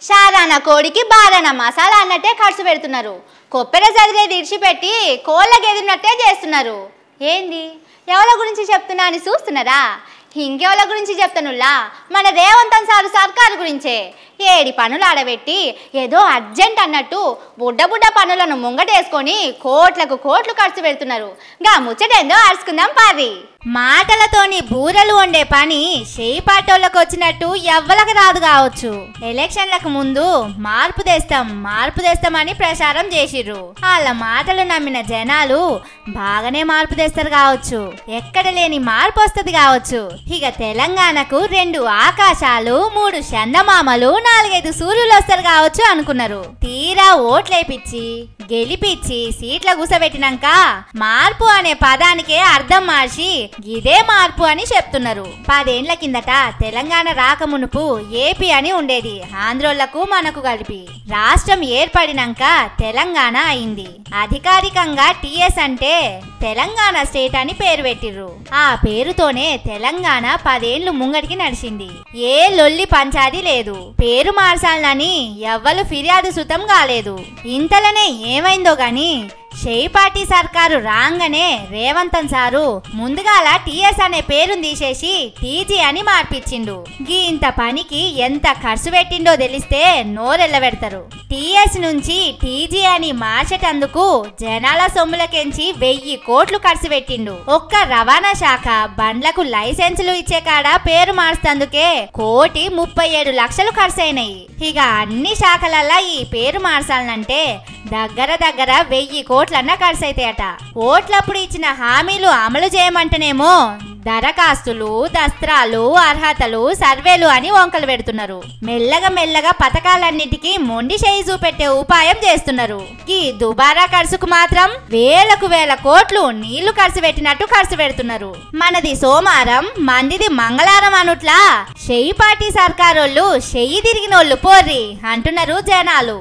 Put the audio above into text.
షారాన కోడికి బారాన మసాలా అన్నట్టే ఖర్చు పెడుతున్నారు. కొప్పెర చదివే విడిచిపెట్టి కోళ్ళకి ఎదురున్నట్టే చేస్తున్నారు. ఏంది ఎవరి గురించి చెప్తున్నా అని చూస్తున్నారా? ఇంకెవరి గురించి చెప్తానులా, మన రేవంత్ సారు సర్కారు గురించే. ఏడి పనులు ఆడబెట్టి ఏదో అర్జెంట్ అన్నట్టు బుడ్డ పనులను ముంగటేసుకొని కోట్లకు కోట్లు ఖర్చు పెడుతున్నారు. గా ముచ్చటేందో అరుచుకుందాం పారి. మాటలతోని బూరలు వండే పని చేయిపాటోళ్ళకు వచ్చినట్టు ఎవ్వలకు రాదు కావచ్చు. ఎలక్షన్లకు ముందు మార్పు తెస్తామని ప్రచారం చేసిర్రు. వాళ్ళ మాటలు నమ్మిన జనాలు బాగానే మార్పు తెస్తారు కావచ్చు. ఎక్కడ లేని మార్పు వస్తుంది కావచ్చు. ఇక తెలంగాణకు 2 ఆకాశాలు, 3 చందమామలు, 4-5 సూర్యులు వస్తారు కావచ్చు అనుకున్నారు. తీరా ఓట్లేపిచ్చి గెలిపిచ్చి సీట్ల కూసబెట్టినాక మార్పు అనే పదానికే అర్థం మార్చి ఇదే మార్పు అని చెప్తున్నారు. 10 ఏళ్ల కిందట తెలంగాణ రాకమునుపు ఏపీ అని ఉండేది. ఆంధ్రోళ్లకు మనకు కలిపి రాష్ట్రం ఏర్పడినాక తెలంగాణ అయింది. అధికారికంగా టీఎస్ అంటే తెలంగాణ స్టేట్ అని పేరు పెట్టిర్రు. ఆ పేరుతోనే తెలంగాణ 10 ఏళ్లు ముంగటికి నడిచింది. ఏ లొల్లి పంచాది లేదు. పేరు మార్చాలని ఎవ్వరు ఫిర్యాదు సుతం కాలేదు. ఇంతలోనే ఏమైందో గాని చేయిపాటి సర్కారు రాగానే రేవంత్ సారు ముందుగాల టీఎస్ అనే పేరును తీసేసి టీజీ అని మార్పిచ్చిండు. ఇంత పనికి ఎంత ఖర్చు పెట్టిండో తెలిస్తే నోరెళ్ళబెడతారు. టీఎస్ నుంచి టీజీ అని మార్చేటందుకు జనాల సొమ్ములకెంచి 1000 కోట్లు ఖర్చు పెట్టిండు. ఒక్క రవాణా శాఖ బండ్లకు లైసెన్సులు ఇచ్చే కాడ పేరు మార్చేందుకే 1,37 లక్షలు ఖర్చు అయినాయి. ఇక అన్ని శాఖలల్లా ఈ పేరు మార్చాలంటే దగ్గర 1000 కోట్లన్నా ఖర్చు అవుతాయట. ఓట్లప్పుడు ఇచ్చిన హామీలు అమలు చేయమంటేనేమో దరఖాస్తులు, దస్త్రాలు, అర్హతలు, సర్వేలు అని వంకలు పెడుతున్నారు. మెల్లగా పథకాలన్నిటికీ మొండి చేయి చూపెట్టే ఉపాయం చేస్తున్నారు. ఈ దుబారా ఖర్చుకు మాత్రం వేలకు వేల కోట్లు నీళ్లు ఖర్చు పెట్టినట్టు ఖర్చు పెడుతున్నారు. మనది సోమారం, మందిది మంగళవారం అనుట్లా చేయిపాటి సర్కారోళ్ళు చెయ్యి తిరిగినోళ్ళు పోర్రి అంటున్నారు జనాలు.